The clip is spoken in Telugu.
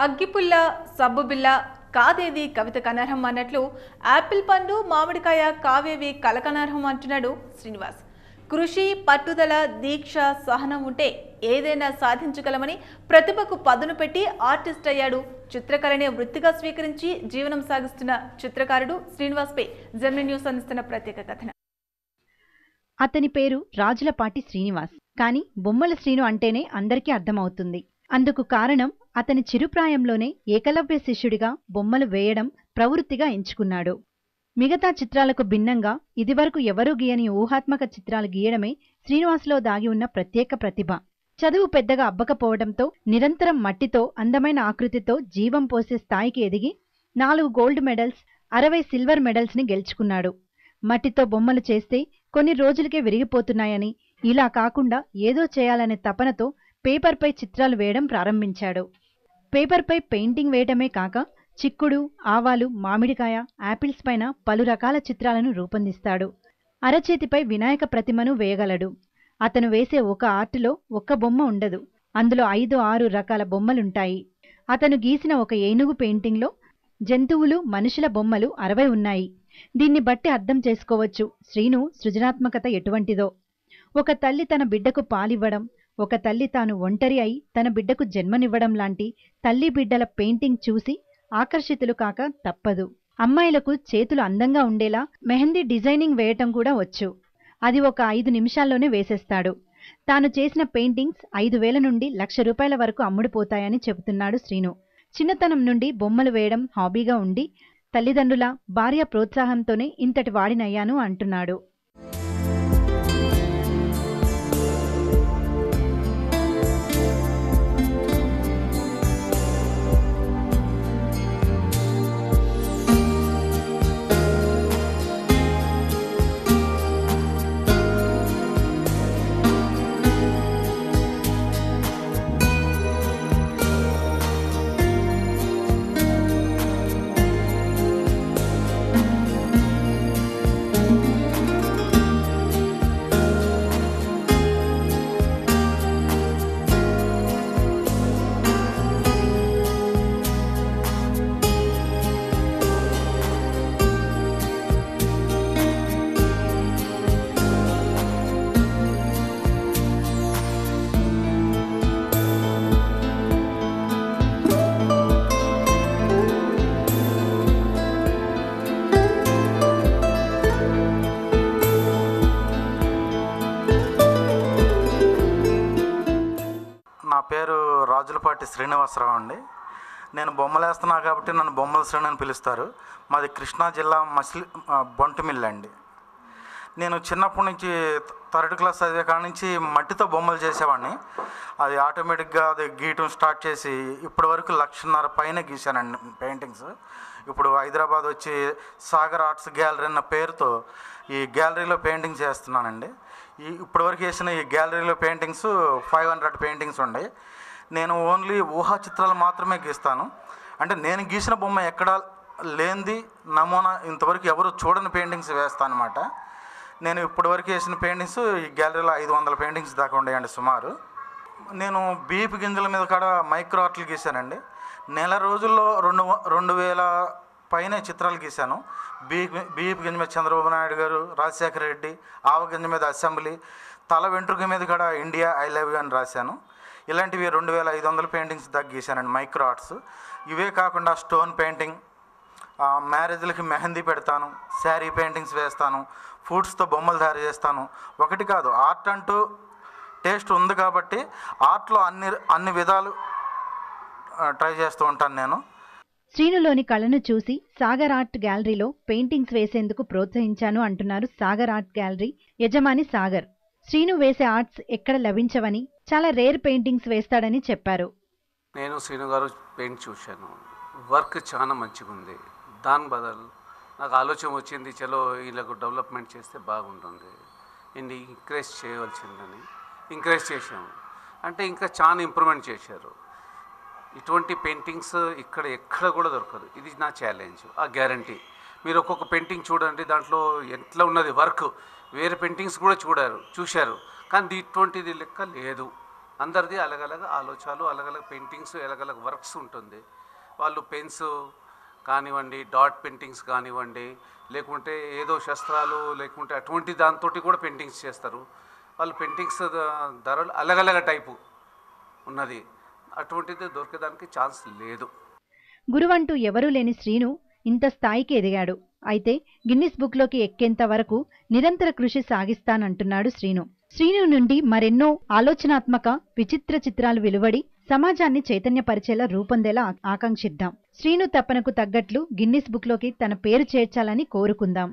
అగ్గిపుల్ల సబ్బుబిల్ల కాదేది కవితకు అనర్హం అన్నట్లు యాపిల్ పండు మామిడికాయ కావేవి కలకనర్హం అంటున్నాడు శ్రీనివాస్. కృషి, పట్టుదల, దీక్ష, సహనం ఉంటే ఏదైనా సాధించగలమని ప్రతిభకు పదును పెట్టి ఆర్టిస్ట్ అయ్యాడు. చిత్రకళనే వృత్తిగా స్వీకరించి జీవనం సాగిస్తున్న చిత్రకారుడు శ్రీనివాస్పై జెమిని న్యూస్ అందిస్తున్న ప్రత్యేక కథనం. అతని పేరు రాజులపాటి శ్రీనివాస్. కానీ బొమ్మల శ్రీను అంటేనే అందరికీ అర్థమవుతుంది. అందుకు కారణం అతని చిరుప్రాయంలోనే ఏకలవ్య శిష్యుడిగా బొమ్మలు వేయడం ప్రవృత్తిగా ఎంచుకున్నాడు. మిగతా చిత్రాలకు భిన్నంగా ఇదివరకు ఎవరూ గీయని ఊహాత్మక చిత్రాలు గీయడమే శ్రీనివాస్లో దాగి ఉన్న ప్రత్యేక ప్రతిభ. చదువు పెద్దగా అబ్బకపోవడంతో నిరంతరం మట్టితో అందమైన ఆకృతితో జీవం పోసే స్థాయికి ఎదిగి 4 గోల్డ్ మెడల్స్, 60 సిల్వర్ మెడల్స్ని గెలుచుకున్నాడు. మట్టితో బొమ్మలు చేస్తే కొన్ని రోజులకే విరిగిపోతున్నాయని, ఇలా కాకుండా ఏదో చేయాలనే తపనతో పేపర్పై చిత్రాలు వేయడం ప్రారంభించాడు. పేపర్పై పెయింటింగ్ వేయటమే కాక చిక్కుడు, ఆవాలు, మామిడికాయ, యాపిల్స్ పైన పలు రకాల చిత్రాలను రూపొందిస్తాడు. అరచేతిపై వినాయక ప్రతిమను వేయగలడు. అతను వేసే ఒక ఆర్టులో ఒక్క బొమ్మ ఉండదు, అందులో 5-6 రకాల బొమ్మలుంటాయి. అతను గీసిన ఒక ఏనుగు పెయింటింగ్లో జంతువులు, మనుషుల బొమ్మలు 60 ఉన్నాయి. దీన్ని బట్టి అర్థం చేసుకోవచ్చు శ్రీను సృజనాత్మకత ఎటువంటిదో. ఒక తల్లి తన బిడ్డకు పాలివ్వడం, ఒక తల్లి తాను ఒంటరి అయి తన బిడ్డకు జన్మనివ్వడం లాంటి తల్లి బిడ్డల పెయింటింగ్ చూసి ఆకర్షితులు కాక తప్పదు. అమ్మాయిలకు చేతులు అందంగా ఉండేలా మెహందీ డిజైనింగ్ వేయటం కూడా వచ్చు. అది ఒక 5 నిమిషాల్లోనే వేసేస్తాడు. తాను చేసిన పెయింటింగ్స్ 5,000 నుండి 1,00,000 రూపాయల వరకు అమ్ముడుపోతాయని చెబుతున్నాడు శ్రీను. చిన్నతనం నుండి బొమ్మలు వేయడం హాబీగా ఉండి తల్లిదండ్రుల, భార్య ప్రోత్సాహంతోనే ఇంతటి వాడినయ్యాను అంటున్నాడు. నా పేరు రాజులపాటి శ్రీనివాసరావు అండి. నేను బొమ్మలు వేస్తున్నా కాబట్టి నన్ను బొమ్మల శ్రేణి అని పిలుస్తారు. మాది కృష్ణా జిల్లా బొంటమిల్లి అండి. నేను చిన్నప్పటి నుంచి 3rd క్లాస్ చదివే కాడ నుంచి మట్టితో బొమ్మలు చేసేవాడిని. అది ఆటోమేటిక్గా అది గీయటం స్టార్ట్ చేసి ఇప్పటి వరకు 1,50,000 పైన గీశానండి పెయింటింగ్స్. ఇప్పుడు హైదరాబాద్ వచ్చి సాగర్ ఆర్ట్స్ గ్యాలరీ అన్న పేరుతో ఈ గ్యాలరీలో పెయింటింగ్స్ చేస్తున్నానండి. ఇప్పటివరకు వేసిన ఈ గ్యాలరీలో పెయింటింగ్స్ 500 పెయింటింగ్స్ ఉన్నాయి. నేను ఓన్లీ ఊహా చిత్రాలు మాత్రమే గీస్తాను. అంటే నేను గీసిన బొమ్మ ఎక్కడ లేనిది నమూనా ఇంతవరకు ఎవరు చూడని పెయింటింగ్స్ వేస్తాను అనమాట. నేను ఇప్పటివరకు వేసిన పెయింటింగ్స్ ఈ గ్యాలరీలో 500 పెయింటింగ్స్ దాకా ఉండేయండి సుమారు. నేను బీపు గింజల మీద కాడ మైక్రో ఆర్ట్లు గీశానండి. నెల రోజుల్లో 2,000 పైన చిత్రాలు గీశాను. బీపు గింజ మీద చంద్రబాబు నాయుడు గారు, రాజశేఖర రెడ్డి, ఆవ గింజ మీద అసెంబ్లీ, తల వెంట్రుక మీద కూడా ఇండియా ఐ లవ్ యూ అని రాశాను. ఇలాంటివి 2,500 పెయింటింగ్స్ దాకా గీశానండి మైక్రో ఆర్ట్స్. ఇవే కాకుండా స్టోన్ పెయింటింగ్, మ్యారేజ్లకి మెహందీ పెడతాను, శారీ పెయింటింగ్స్ వేస్తాను, ఫుడ్స్తో బొమ్మలు తయారు చేస్తాను. ఒకటి కాదు, ఆర్ట్ అంటూ టేస్ట్ ఉంది కాబట్టి ఆర్ట్లో అన్ని విధాలు ట్రై చేస్తూ ఉంటాను నేను. శ్రీనులోని కళను చూసి సాగర్ ఆర్ట్ గ్యాలరీలో పెయింటింగ్స్ వేసేందుకు ప్రోత్సహించాను అంటున్నారు సాగర్ ఆర్ట్ గ్యాలరీ యజమాని సాగర్. శ్రీను వేసే ఆర్ట్స్ ఎక్కడ లభించవని, చాలా రేర్ పెయింటింగ్స్ వేస్తాడని చెప్పారు. నేను శ్రీను గారు పెయింట్ చూశాను, వర్క్ చాలా మంచిగా ఉంది. దాని బదులు నాకు ఆలోచన వచ్చింది, చలో వీళ్ళకు డెవలప్మెంట్ చేస్తే బాగుంటుంది, ఇండి ఎంకరేజ్ చేయవలసిందని ఎంకరేజ్ చేశాము. అంటే ఇంకా చాలా ఇంప్రూవ్మెంట్ చేశారు. ఇటువంటి పెయింటింగ్స్ ఎక్కడ కూడా దొరకదు. ఇది నా ఛాలెంజ్, ఆ గ్యారంటీ. మీరు ఒక్కొక్క పెయింటింగ్ చూడండి, దాంట్లో ఎట్లా ఉన్నది వర్క్. వేరే పెయింటింగ్స్ కూడా చూశారు, కానీ ఇటువంటిది లెక్క లేదు. అందరిది అలగలగ ఆలోచనలు, అలగలగ పెయింటింగ్స్, అలగలగ వర్క్స్ ఉంటుంది. వాళ్ళు పెన్స్ కానివ్వండి, డాట్ పెయింటింగ్స్ కానివ్వండి, లేకుంటే ఏదో శస్త్రాలు లేకుంటే అటువంటి దాంతో కూడా పెయింటింగ్స్ చేస్తారు. వాళ్ళు పెయింటింగ్స్ ధరలు అలగలగ టైపు ఉన్నది, అటువంటిది దొరికేదానికి ఛాన్స్ లేదు. గురువంటూ ఎవరూ లేని శ్రీను ఇంత స్థాయికి ఎదిగాడు. అయితే గిన్నిస్ బుక్లోకి ఎక్కేంత వరకు నిరంతర కృషి సాగిస్తానంటున్నాడు శ్రీను. శ్రీను నుండి మరెన్నో ఆలోచనాత్మక విచిత్ర చిత్రాలు వెలువడి సమాజాన్ని చైతన్యపరిచేలా రూపొందేలా ఆకాంక్షిద్దాం. శ్రీను తపనకు తగ్గట్లు గిన్నిస్ బుక్లోకి తన పేరు చేర్చాలని కోరుకుందాం.